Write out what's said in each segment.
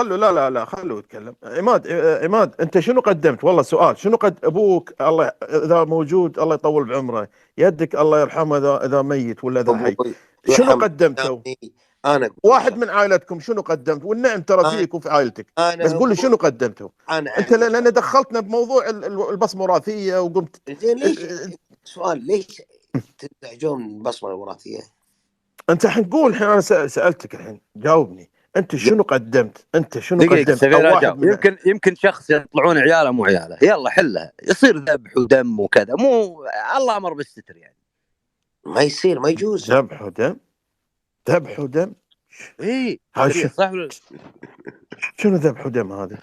خلوا لا خلوا يتكلم. عماد انت شنو قدمت؟ والله سؤال، شنو ابوك الله اذا موجود الله يطول بعمره، يدك الله يرحمه اذا ميت ولا اذا حي، شنو قدمته؟ انا واحد من عائلتكم شنو قدمت؟ والنعم ترى فيك وفي عائلتك، بس قول لي شنو قدمته انت، لان دخلتنا بموضوع البصمه الوراثيه وقمت. زين ليش سؤال، ليش تزعجون البصمه الوراثيه؟ انت حنقول الحين، انا سالتك الحين جاوبني، انت شنو قدمت؟ انت شنو قدمت؟ يمكن شخص يطلعون عياله مو عياله، يلا حلها، يصير ذبح ودم وكذا، مو الله امر بالستر يعني. ما يصير، ما يجوز ذبح ودم. اي صح. شنو ذبح ودم هذا؟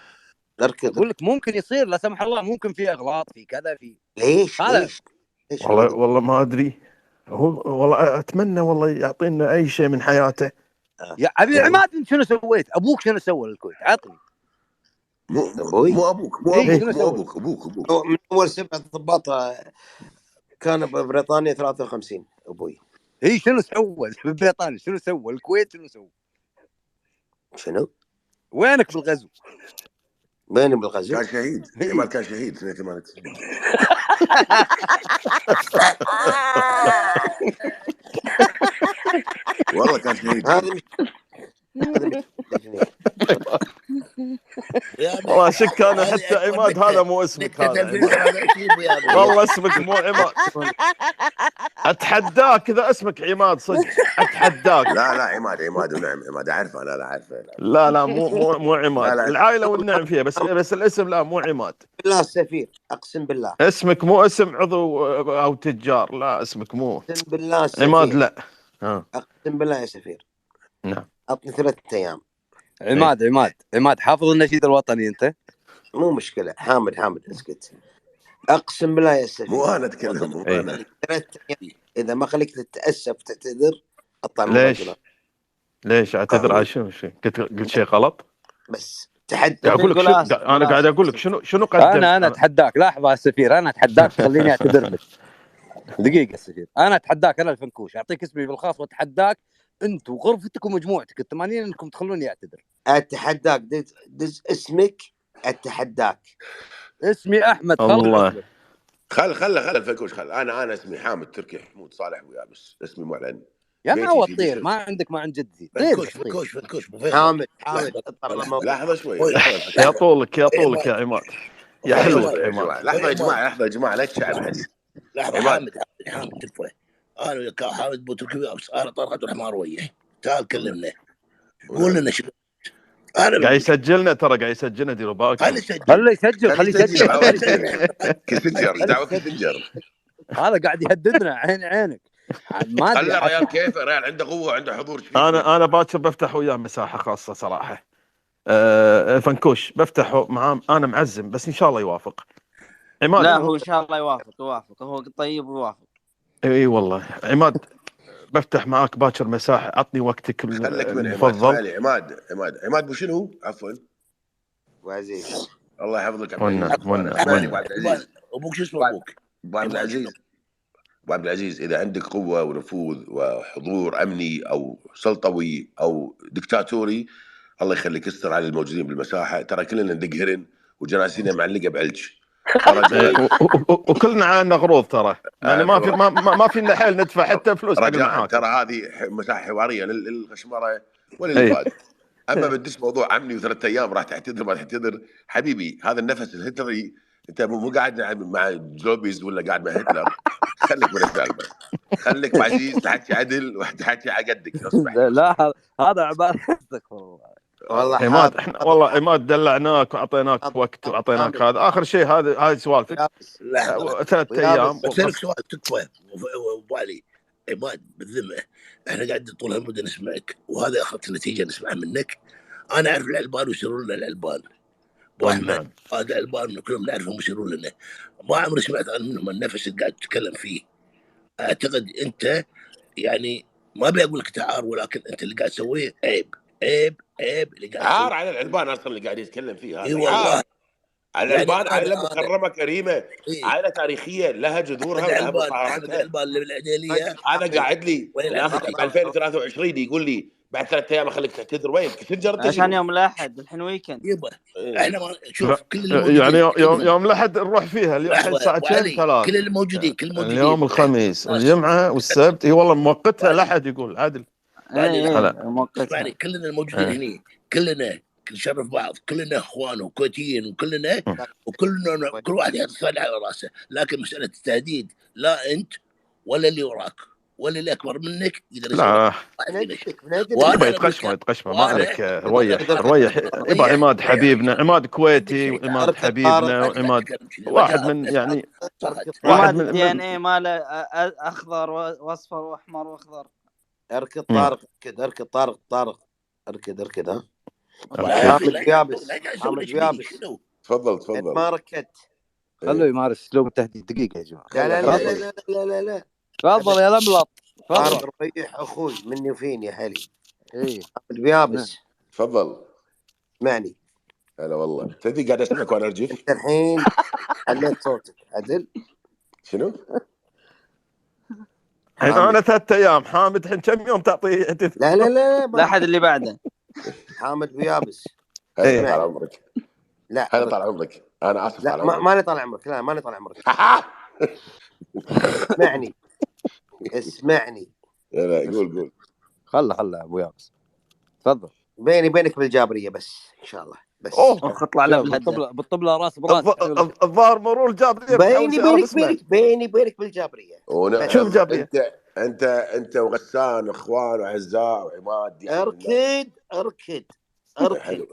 اقول لك ممكن يصير لا سمح الله، ممكن في اغلاط في كذا في ليش والله ما ادري. والله اتمنى والله يعطينا اي شيء من حياته. يا ابي عماد، انت شنو سويت؟ ابوك شنو سوى للكويت؟ عطني. مو ابوك من اول 7 ضباط كان ببريطانيا 53 ابوي. شنو سوى ببريطانيا؟ شنو سوى الكويت؟ شنو وينك بالغزو؟ وين بالغزو؟ كان شهيد. عماد كان شهيد سنة 98. والله كان شهيد. هذا والله شك انا حتى عماد هذا مو اسمك هذا. والله اسمك مو عماد. اتحداك اذا اسمك عماد صدق، اتحداك. لا عماد ونعم. عماد اعرفه. لا اعرفه. لا مو عماد. العائله والنعم فيها، بس الاسم لا مو عماد. بالله السفير، اقسم بالله اسمك مو اسم عضو او تجار، لا اسمك مو اقسم بالله السفير. عماد لا. اقسم بالله يا سفير. نعم. اعطني 3 أيام. عماد حافظ النشيد الوطني انت؟ مو مشكله. حامد اسكت. اقسم بالله يا سفير، مو انا اتكلم، مو انا. 3 أيام اذا ما خليك تتاسف وتعتذر اطلع من ليش اعتذر على شنو؟ قلت شيء غلط؟ بس تحدى اقول لك انا قاعد اقول لك شنو قدمت. انا اتحداك. لحظه يا سفير، انا اتحداك خليني اعتذر لك دقيقه. السفير انا اتحداك، انا الفنكوش اعطيك اسمي بالخاص واتحداك انت وغرفتك ومجموعتك ال80 انكم تخلوني اعتذر. اتحداك دز اسمك. اتحداك. اسمي احمد. الله. خل الفنكوش. انا اسمي حامد تركي حمود صالح ويا، بس اسمي معلن يا معود طير. ما عندك ما عند جدي. فنكوش حامد لحظه شوي. يا طولك يا عماد. يا حلو عماد. لحظه يا جماعه لا تشعل حديث. لحظه حامد تكفى. انا وياك حامد بوتركي، انا طارق عبد الرحمن رويه. تعال كلمنا، قول لنا شنو. قاعد يسجلنا، ترى قاعد يسجلنا، ديروا بالكم. خليه يسجل. كسنجر دعوه كسنجر. هذا قاعد يهددنا. عينك ما ادري. خلى ريال كيف ريال عنده قوه عنده حضور. انا باكر بفتح وياه مساحه خاصه صراحه. فنكوش بفتح معاه، انا معزم بس ان شاء الله يوافق. عماد لا هو ان شاء الله يوافق. هو طيب ويوافق. اي والله عماد بفتح معاك باكر مساحه، عطني وقتك المفضل. عماد مو شنو عفوا وعزيز. الله يحفظك. ابوك شو اسمه ابوك؟ ابو عبد العزيز. اذا عندك قوه ونفوذ وحضور امني او سلطوي او دكتاتوري، الله يخليك استر على الموجودين بالمساحه. ترى كلنا ندق هرن وجراسينا معلقه بعلج. وكلنا عنا غروض ترى، يعني ما في لنا حيل ندفع حتى فلوس حق المحاكم. ترى هذه مساحه حواريه للغشمره وللفاد. اما بدش موضوع امني و3 ايام راح تعتذر ما تعتذر، حبيبي هذا النفس الهتلري. انت مو قاعد مع جوبيز ولا قاعد مع هتلر. خليك من السالفه، خليك مع عزيز تحكي عدل وتحكي على قدك. لا هذا عباره والله عماد. احنا والله عماد دلعناك واعطيناك وقت واعطيناك هذا اخر شيء. هذه سوالفك 3 ايام. بسألك سؤال تكفى ابو علي. عماد بالذمه احنا قاعد طول هالمده نسمعك، وهذا اخذت نتيجه نسمعها منك. انا اعرف العلبان ويشيرون لنا العلبان. ابو احمد هذا العلبان كلهم نعرفهم يشيرون لنا. ما عمري سمعت انا منهم النفس اللي قاعد تتكلم فيه. اعتقد انت يعني ما ابي اقول لك تعار، ولكن انت اللي قاعد تسويه عيب اللي قاعد عار على العلبان اصلا اللي قاعد يتكلم فيه. اي والله على العلبان يعني عائله مكرمه كريمه. عائله تاريخيه لها جذورها ولها العلبان اللي بالعديليه. هذا قاعد لي الاخ 2023 يقول لي بعد 3 ايام اخليك تعتذر وين تنجر عشان يوم الاحد الحين ويكند. يبا إيه. احنا شوف لا كل اللي موجودين يعني كلهم. يوم الأحد نروح فيها اليوم الحين لحظه الساعة ابو كم؟ علي، 3 كل اللي موجودين اليوم الخميس الجمعة والسبت. اي والله موقتها الأحد يقول عادل. ايه هلا موقتها. اسمعني كلنا الموجودين هنا كلنا نشرف بعض، كلنا اخوان وكويتيين وكلنا وكلنا كل واحد يحط صالح على راسه، لكن مساله التهديد لا انت ولا اللي وراك ولا اللي اكبر منك يقدر يسوي لا يبا يتقشمه ما عليك. رويح يبا عماد حبيبنا، عماد كويتي وعماد حبيبنا وعماد واحد من يعني واحد عماد الدي ان اي ماله اخضر واصفر واحمر واخضر. اركض طارق، اركض طارق اركض ها. حامد بيابس تفضل ما ركضت. خلوه يمارس اسلوب التهديد. دقيقه يا جماعه. لا تفضل يا لملط. طارق ريح اخوي مني وفين يا حلي. ايه حامد بيابس تفضل. اسمعني هلا والله تدري قاعد اسمعك وانا ارجف. انت الحين عليت صوتك عدل. شنو؟ الحين انا 3 ايام حامد الحين كم يوم تعطيه؟ لا احد اللي بعده حامد بيابس. هلا طال عمرك. لا هلا طال عمرك. انا اسف لا طال عمرك. ماني طال عمرك. لا ماني طال عمرك. اسمعني لا قول. خله ابو يابس. تفضل. بيني بينك بالجابريه بس ان شاء الله. بس اطلع له بالطبله راس براس. الظاهر مرور الجابريه بيني بينك بالجابريه. شوف جابريه انت وغسان اخوان واعزاء وعماد. اركد حلو.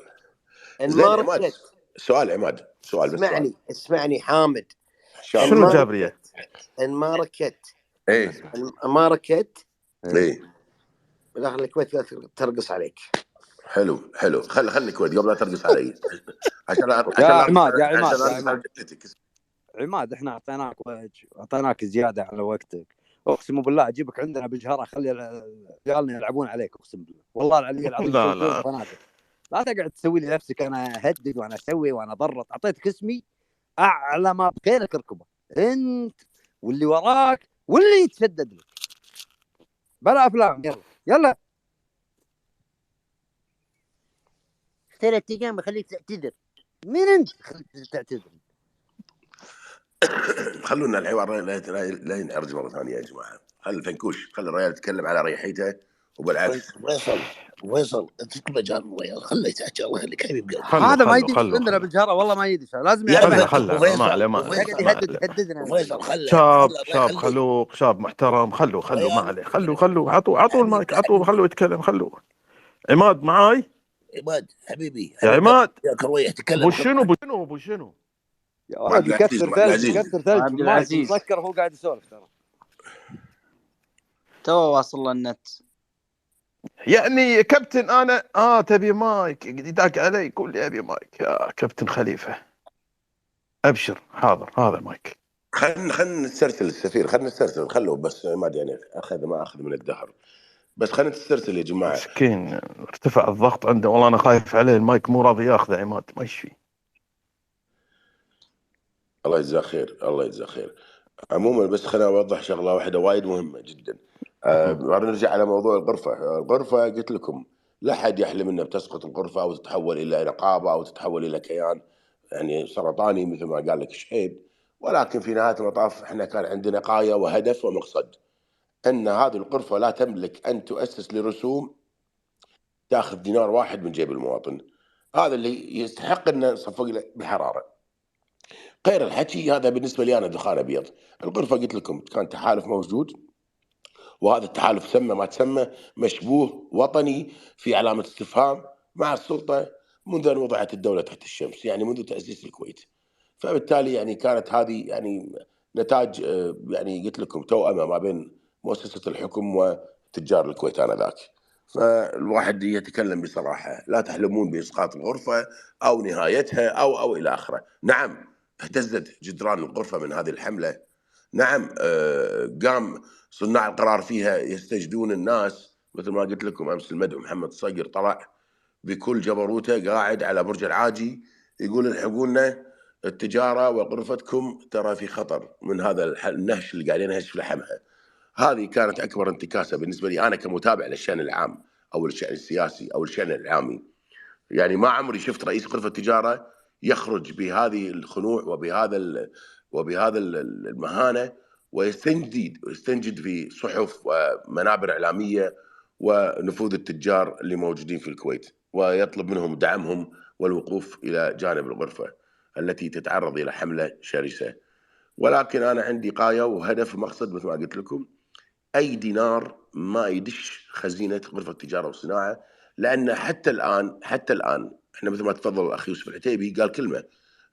ما ركدت. سؤال عماد اسمعني حامد. شنو جابريه؟ ان ما ركدت ما ركدت بداخل الكويت ترقص عليك. حلو خلي الكويت قبل لا ترقص علي. عشان يا عماد احنا اعطيناك زياده على وقتك. اقسم بالله اجيبك عندنا بجهره خلي العيال يلعبون عليك. اقسم بالله والله العلي العظيم. لا تقعد تسوي لي نفسك انا اهدد وانا اسوي وانا اضرط. اعطيتك اسمي اعلى ما بخيرك اركبه انت واللي وراك واللي يتشدد لك. بلا افلام. يلا 3 ايام بخليك تعتذر. مين انت خليك تعتذر؟ خلونا الحوار لا ينعرج مره ثانيه يا جماعه. خلي الفنكوش خلي الرجال يتكلم على ريحيته وبالعكس. فيصل انت تبغى جار الرجال خليه يتحكى. الله يخليك حبيبي. هذا ما يدش عندنا بالجهره والله ما يدش. لازم خله ما يهددنا. فيصل شاب خلوق شاب محترم. خلوا ما عليه. خلوا عطوا المايك. خلوا يتكلم. خلوا عماد معاي. عماد حبيبي يا عماد يا كرويه تكلم. ابو شنو يا ولد يكثر ثلج العزيز مسكر وهو قاعد يسولف ترى. تو واصل له النت يعني كابتن. انا تبي مايك يداق علي يقول لي ابي مايك يا كابتن خليفه. ابشر حاضر هذا مايك. خلنا نسترسل السفير. خلوه بس عماد يعني ما اخذ من الدهر. بس خلينا نسترسل يا جماعه. مسكين ارتفع الضغط عنده والله. انا خايف عليه. المايك مو راضي ياخذه عماد ما يشفي. الله يجزاه خير. عموما بس خليني اوضح شغله واحده وايد مهمه جدا. نرجع على موضوع الغرفه. قلت لكم لا حد يحلم انه بتسقط الغرفه او تتحول الى رقابه او تتحول الى كيان يعني سرطاني مثل ما قال لك شعيب. ولكن في نهايه المطاف احنا كان عندنا غايه وهدف ومقصد ان هذه الغرفه لا تملك ان تؤسس لرسوم تاخذ دينار واحد من جيب المواطن. هذا اللي يستحق ان نصفق له بحراره. غير الحكي هذا بالنسبه لي انا دخان ابيض. الغرفه قلت لكم كان تحالف موجود، وهذا التحالف سمى ما تسمى مشبوه وطني في علامه استفهام مع السلطه منذ ان وضعت الدوله تحت الشمس، يعني منذ تاسيس الكويت. فبالتالي يعني كانت هذه يعني نتاج يعني قلت لكم توأمه ما بين مؤسسه الحكم وتجار الكويت انذاك. فالواحد يتكلم بصراحه. لا تحلمون باسقاط الغرفه او نهايتها او الى اخره. نعم اهتزت جدران الغرفه من هذه الحمله. نعم قام صناع القرار فيها يستجدون الناس مثل ما قلت لكم امس. المدعو محمد الصقر طلع بكل جبروته قاعد على برج العاجي يقول الحقونا التجاره وغرفتكم ترى في خطر من هذا النهش اللي قاعدين نهش في لحمها. هذه كانت اكبر انتكاسه بالنسبه لي انا كمتابع للشان العام. او الشان السياسي او الشان الاعلامي. يعني ما عمري شفت رئيس غرفه تجاره يخرج بهذه الخنوع وبهذا المهانه ويستنجد في صحف ومنابر اعلاميه ونفوذ التجار اللي موجودين في الكويت، ويطلب منهم دعمهم والوقوف الى جانب الغرفه التي تتعرض الى حمله شرسه. ولكن انا عندي غايه وهدف ومقصد مثل ما قلت لكم، اي دينار ما يدش خزينه غرفه التجاره والصناعه، لان حتى الان احنا مثل ما تفضل الاخ يوسف العتيبي قال كلمه،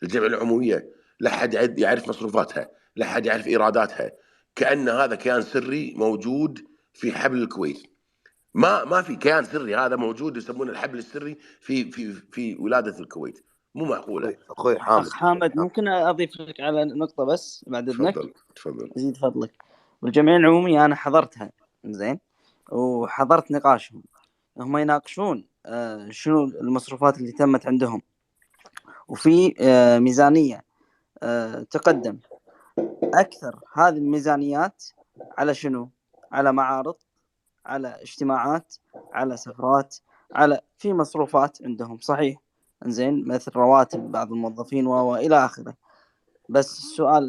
الجمعيه العموميه لا حد يعرف مصروفاتها، لا حد يعرف ايراداتها، كان هذا كيان سري موجود في حبل الكويت. ما في كيان سري، هذا موجود يسمونه الحبل السري في ولاده الكويت. مو معقوله. اخوي حامد، اخ حامد ممكن اضيف لك على نقطه بس بعد اذنك؟ تفضل. زيد فضلك. والجمعيه العموميه انا حضرتها زين، وحضرت نقاشهم، هم يناقشون شنو المصروفات اللي تمت عندهم، وفي ميزانيه تقدم اكثر هذه الميزانيات على شنو؟ على معارض، على اجتماعات، على سفرات، على في مصروفات عندهم صحيح زين، مثل رواتب بعض الموظفين والى اخره. بس السؤال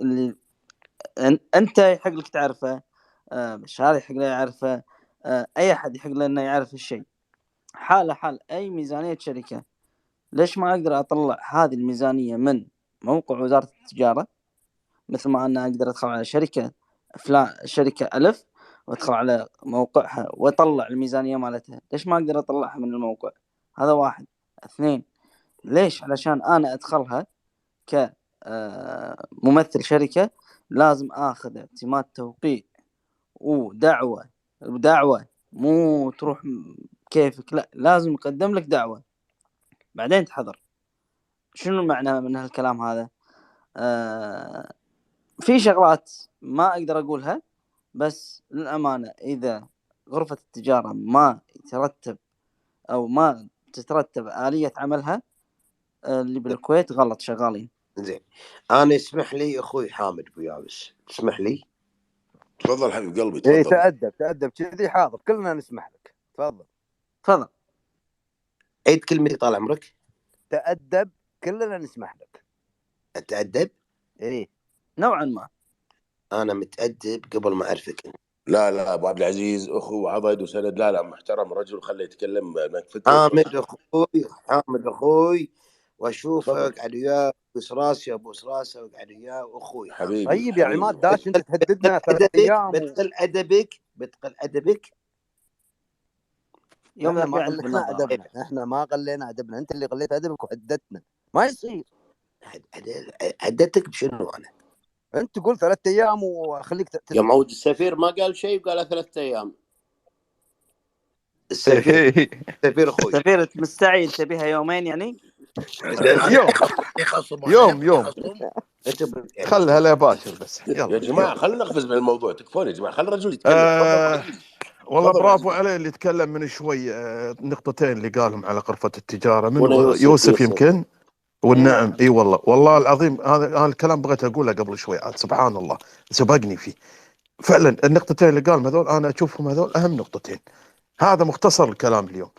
اللي انت يحق لك تعرفه، شاري يحق له يعرفه، اي احد يحق له انه يعرف الشيء، حال اي ميزانيه شركه. ليش ما اقدر اطلع هذه الميزانيه من موقع وزاره التجاره، مثل ما انا اقدر ادخل على شركه فلان، شركه الف، وادخل على موقعها واطلع الميزانيه مالتها؟ ليش ما اقدر اطلعها من الموقع؟ هذا واحد. اثنين، ليش علشان انا ادخلها كممثل شركه لازم اخذ اعتماد توقيع ودعوه مو تروح كيفك، لا لازم يقدم لك دعوه بعدين تحضر. شنو المعنى من هالكلام هذا؟ في شغلات ما اقدر اقولها، بس للامانه اذا غرفه التجاره ما يترتب او ما تترتب آلية عملها اللي بالكويت غلط شغالين. زين انا اسمح لي اخوي حامد ابو يابس، تسمح لي؟ تفضل حبيب قلبي، اي تفضل. تأدب كذي، حاضر كلنا نسمح لك. تفضل. عيد كلمتي طال عمرك. تأدب، كلنا نسمح لك. اتأدب؟ ايه نوعا ما. انا متأدب قبل ما اعرفك. لا ابو عبد العزيز اخو وعضد وسند، لا محترم رجل، خليه يتكلم. حامد اخوي واشوفك على وياه بس راسي ابو راسه وقاعد وياه اخوي حبيبي. طيب يا عماد داش انت تهددنا 3 ايام بتقل ادبك يوم احنا ما نرجع قلنا ادبنا، احنا ما قلنا ادبنا، انت اللي قليت ادبك وهددتنا. ما يصير. هددتك بشنو انا؟ انت تقول 3 ايام واخليك يا معود السفير ما قال شيء وقال 3 ايام. السفير اخوي، سفير مستعجل تبيها يومين يعني؟ يوم خلها لا باشر بس. يا جماعه خلينا نقفز بالموضوع، تكفون يا جماعه، خلي الرجل يتكلم. والله برافو عليه اللي تكلم من شوي. نقطتين اللي قالهم على غرفة التجارة من يوسف يمكن والنعم. اي والله العظيم هذا الكلام بغيت اقوله قبل شوي، سبحان الله سبقني فيه. فعلا النقطتين اللي قالهم هذول انا اشوفهم هذول اهم نقطتين. هذا مختصر الكلام اليوم.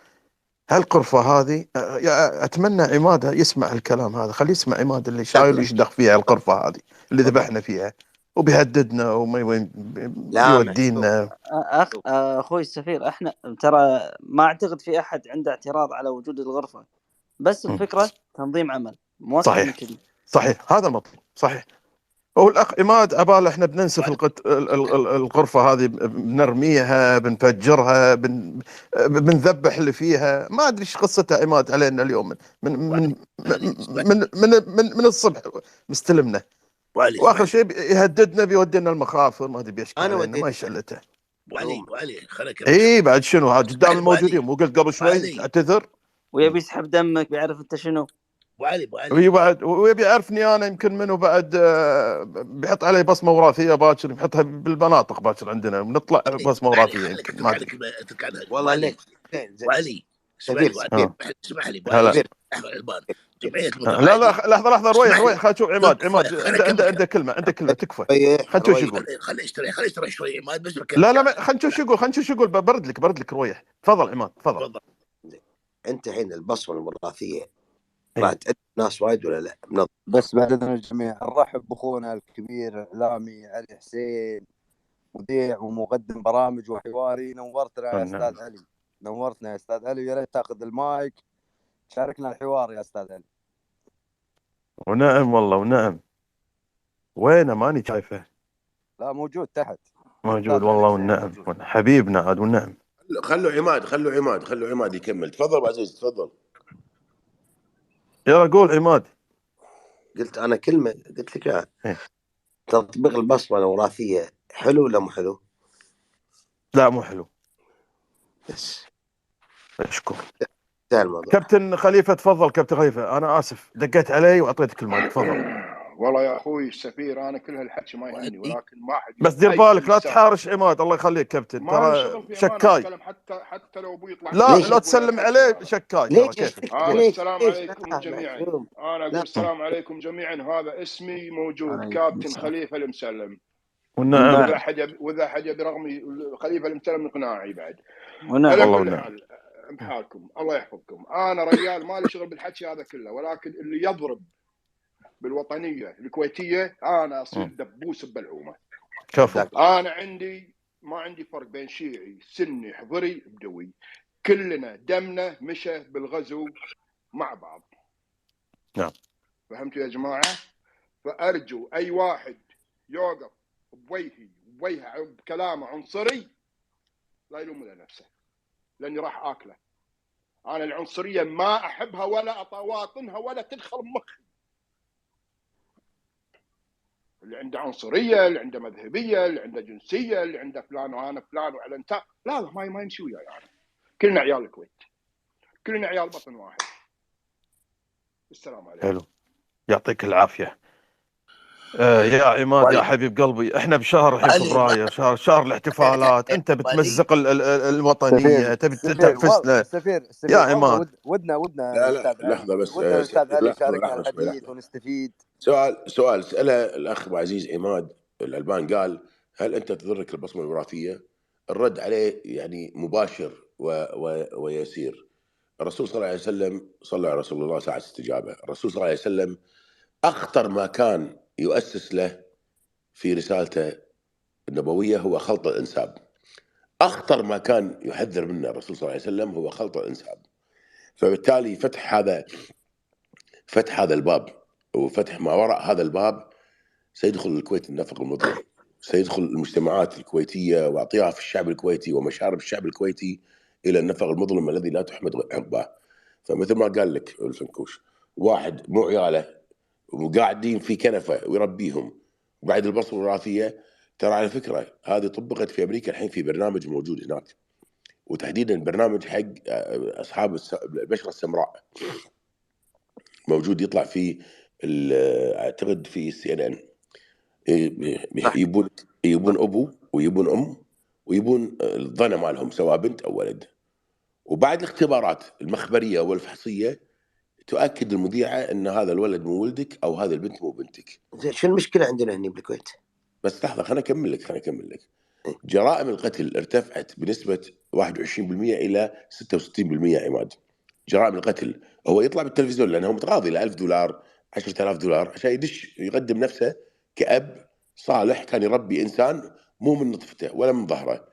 هالغرفة هذه اتمنى عماد يسمع الكلام هذا، خليه يسمع عماد اللي شايل يشدخ فيها الغرفة هذه اللي ذبحنا فيها وبيهددنا وما يودينا. اخوي السفير، احنا ترى ما اعتقد في احد عنده اعتراض على وجود الغرفة، بس الفكرة تنظيم عمل مو صحيح هذا مطلوب صحيح. والأخ عماد أبال إحنا بننسف الغرفة هذه، بنرميها، بنفجرها، بنذبح اللي فيها. ما أدري إيش قصتها عماد علينا اليوم من الصبح مستلمنا، وآخر شيء يهددنا بيودينا المخافر، ما أدري بيشكي علينا ما يشلته. وعلي خليك. بعد شنو هذا قدام الموجودين، مو قلت قبل شوي اعتذر ويبي يسحب دمك، بيعرف أنت شنو. ويبي يعرفني انا يمكن منه بعد، بيحط علي بصمه وراثيه باكر، بيحطها بالمناطق باكر عندنا بنطلع بصمه وراثيه يمكن ما ادري والله ليك وعلي اسمح لي هلا احمد العلبان جمعيه لا لحظه رويح خلينا نشوف عماد عنده كلمه تكفى خلينا نشوف شو يقول. خليه يشتري شوي عماد بس لا خلينا نشوف شو يقول برد لك رويح. تفضل عماد تفضل. انت الحين البصمه الوراثيه راح تأدي ناس وايد ولا لا؟ بس بعد اذن الجميع نرحب باخونا الكبير الاعلامي علي حسين، مذيع ومقدم برامج وحواري. نورتنا يا استاذ علي، نورتنا يا استاذ علي. يا ريت تاخذ المايك شاركنا الحوار يا استاذ علي. ونعم والله ونعم. وينه ماني شايفه؟ لا موجود تحت. موجود والله والنعم. حبيبنا عاد والنعم. خلوا عماد يكمل. تفضل ابو عزيز تفضل. يلا قول عماد. قلت انا كلمه قلت لك تطبيق البصمه الوراثيه حلو ولا مو حلو؟ لا مو حلو. بس اشكر. الموضوع. كابتن خليفه تفضل. كابتن خليفه انا اسف دقيت علي واعطيتك المايك. تفضل. والله يا اخوي السفير انا كل هالحكي ما يهمني، ولكن ما حد بس دير بالك لا تحارش عماد. الله يخليك كابتن ترى شكاي. حتى لو ابوي يطلع لا تسلم عليه شكاي ترى كيف. السلام عليكم جميعا. انا اقول السلام عليكم جميعا. هذا اسمي موجود كابتن خليفه المسلم. والنعم. واذا حد برغم خليفه المسلم اقناعي بعد. والله بحالكم الله يحفظكم. انا رجال مالي شغل بالحكي هذا كله، ولكن اللي يضرب بالوطنيه الكويتيه انا اصير دبوس ببلعومه. انا ما عندي فرق بين شيعي سني حضري بدوي، كلنا دمنا مشى بالغزو مع بعض. نعم فهمتوا يا جماعه؟ فارجو اي واحد يوقف بوجهه بكلامه عنصري لا يلوم لنفسه، لاني راح اكله. انا العنصريه ما احبها ولا اطواطنها ولا تدخل مخي. اللي عنده عنصريه، اللي عنده مذهبيه، اللي عنده جنسيه، اللي عنده فلان وانا فلان وعلنتاء، لا ما يمشي وياي. انا كلنا عيال الكويت، كلنا عيال بطن واحد. السلام عليكم. حلو يعطيك العافيه. يا عماد يا حبيب قلبي احنا بشهر فبراير شهر الاحتفالات. انت بتمزق الوطنيه تبي تنفسنا يا عماد. ودنا لا لحظه بس استاذ علي شاركنا الحديث ونستفيد. سؤال سأله الاخ ابو عزيز عماد العلبان قال هل انت تضرك البصمه الوراثيه؟ الرد عليه يعني مباشر ويسير. الرسول صلى الله عليه وسلم صلى على رسول الله ساعه استجابه. الرسول صلى الله عليه وسلم اخطر ما كان يؤسس له في رسالته النبويه هو خلط الانساب. اخطر ما كان يحذر منه الرسول صلى الله عليه وسلم هو خلط الانساب. فبالتالي فتح هذا الباب وفتح ما وراء هذا الباب سيدخل الكويت النفق المظلم، سيدخل المجتمعات الكويتيه واطياف الشعب الكويتي ومشارب الشعب الكويتي الى النفق المظلم الذي لا تحمد عقباه. فمثل ما قال لك الفنكوش، واحد مو عياله وقاعدين في كنفه ويربيهم وبعد البصمه الوراثيه. ترى على فكره هذه طبقت في امريكا الحين في برنامج موجود هناك، وتحديدا برنامج حق اصحاب البشره السمراء موجود يطلع في اعتقد في CNN. يبون ابو ويبون ام ويبون الظنه مالهم سواء بنت او ولد، وبعد الاختبارات المخبريه والفحصيه تؤكد المذيعه ان هذا الولد مو ولدك او هذا البنت مو بنتك. شو المشكله عندنا هنا بالكويت؟ بس لحظه خليني اكمل لك. جرائم القتل ارتفعت بنسبه 21% الى 66% عماد. جرائم القتل هو يطلع بالتلفزيون لانه متقاضي ل $1000 $10,000 عشان يدش يقدم نفسه كأب صالح كان يربي انسان مو من نطفته ولا من ظهره،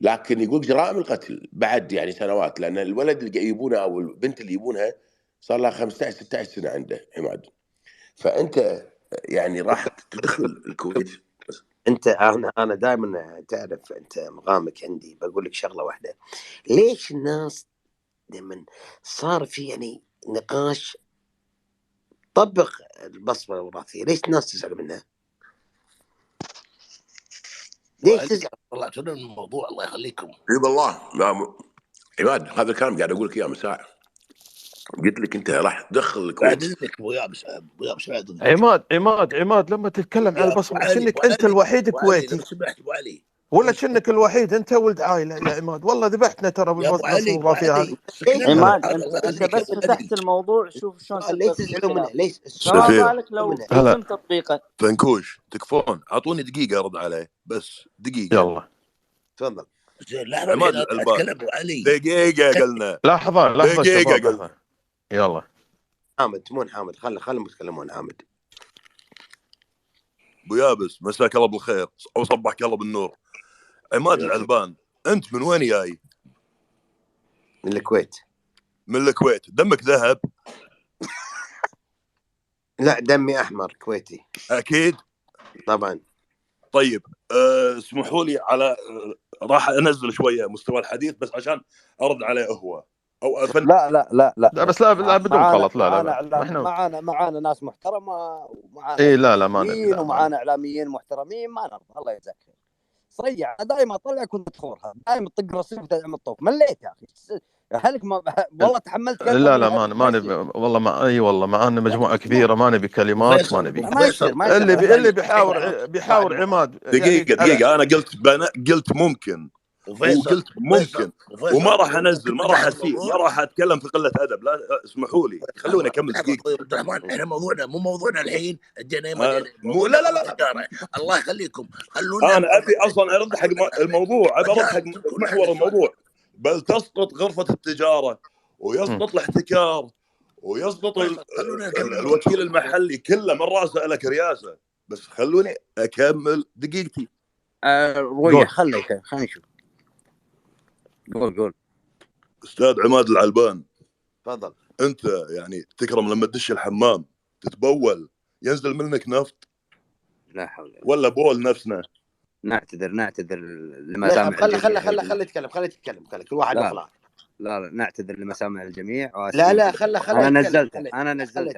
لكن يقول جرائم القتل بعد يعني سنوات، لان الولد اللي يجيبونه او البنت اللي يجيبونها صار لها 15-16 سنه عنده عماد. فانت يعني راح تدخل الكويت. انت انا دائما تعرف انت مقامك عندي. بقول لك شغله واحده، ليش الناس لما صار في يعني نقاش طبق البصمه الوراثيه ليش الناس تزعل منها؟ ليش تزعل؟ طلعتونا من الموضوع الله يخليكم. اي والله عماد هذا الكلام قاعد اقول لك اياه من ساعه. قلت لك انت راح تدخل الكويت. عماد لما تتكلم عن البصمه شنك انت الوحيد كويتي. لو سمحت ابو علي ولا كأنك الوحيد انت ولد عائله يا عماد. والله ذبحتنا ترى بالمضافيه هذه. عماد انت بس فتحت الموضوع، شوف شلون ليش تزعلون منه؟ ليش فما بالك لو يتم تطبيقه. فنكوش تكفون، اعطوني دقيقه ارد عليه، بس دقيقه. يلا تفضل. زين عماد العلبان دقيقه قلنا. لحظه دقيقه قلنا. يلا حامد، مو حامد، خلهم يتكلمون. حامد ابو يابس، مساك الله بالخير او صبحك الله بالنور. عماد العلبان، انت من وين جاي؟ من الكويت. من الكويت. دمك ذهب؟ لا دمي احمر كويتي. اكيد طبعا. طيب اسمحوا لي على راح انزل شويه مستوى الحديث بس عشان ارد عليه هو او لا بس لا بدون غلط. معانا ناس محترمه ومعانا لا ومعانا اعلاميين محترمين، ما نرضى. الله يجزاك خير. صيع دائما اطلع كنت تخور، دائما طق رصيف وتدعم الطوف. مليت يا اخي. هلك ما والله تحملت. لا ما نبي والله. والله معانا مجموعه كبيره، ما نبي كلمات، ما نبي. اللي بيحاور عماد. دقيقه انا قلت ممكن وقلت ممكن وما راح انزل، ما راح اسيء، ما راح اتكلم في قله ادب. لا اسمحوا لي خلوني اكمل دقيقه. عبد الرحمن احنا مو موضوعنا الحين. ادينا لا الله يخليكم خلونا. انا ابي اصلا ارد حق الموضوع، ابي ارد حق محور الموضوع. بل تسقط غرفه التجاره ويسقط الاحتكار ويسقط الوكيل المحلي كله من راسه لك رياسه. بس خلوني اكمل دقيقتي. رويح خلينا نشوف. قول استاذ عماد العلبان، تفضل. انت يعني تكرم لما تدش الحمام تتبول ينزل منك نفط؟ لا حول ولا بول نفسنا؟ نعتذر لمسامع. خلي يتكلم كل واحد يطلع. لا نعتذر لمسامع الجميع. لا خلي انا نزلت.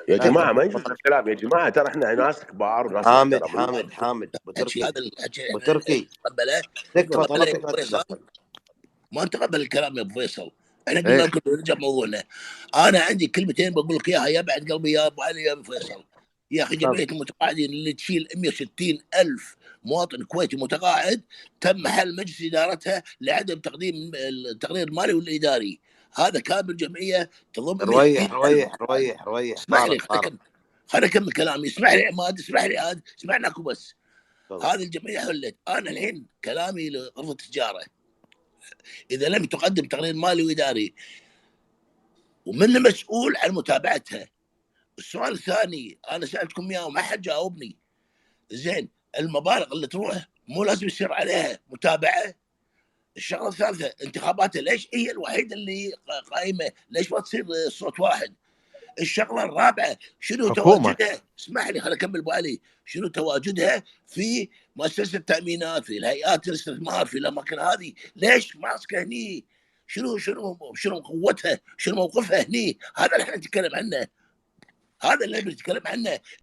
يا جماعه ما يجوز الكلام يا جماعه، ترى احنا ناس كبار وناس حامد بتركي تكفى. ما تقبل الكلام يا ابو فيصل. احنا قلنا لكم نرجع موضوعنا. انا عندي كلمتين بقول لك اياها يا بعد قلبي يا ابو علي يا ابو فيصل. يا اخي جمعيه المتقاعدين اللي تشيل 160,000 مواطن كويتي متقاعد تم حل مجلس ادارتها لعدم تقديم التقرير المالي والاداري. هذا كامل جمعيه تضم. رويح اسمح لي خليني اكمل كلامي. اسمح لي عماد، اسمح لي عاد، سمعناكم بس. هذه الجمعيه حلت. انا الحين كلامي لغرفه التجاره، اذا لم تقدم تقرير مالي واداري ومن المسؤول عن متابعتها. السؤال الثاني انا سالتكم اياه وما حد جاوبني. زين المبالغ اللي تروح مو لازم يصير عليها متابعه؟ الشغله الثالثه انتخابات ليش هي الوحيده اللي قائمه؟ ليش ما تصير صوت واحد؟ الشغله الرابعه شنو تواجدها؟ اسمح لي خليني اكمل ابو علي. شنو تواجدها في مؤسسه التامينات، في الهيئات الاستثمار، في الاماكن هذه؟ ليش ماسكه هني؟ شنو قوتها؟ شنو موقفها هني؟ هذا اللي احنا نتكلم عنه.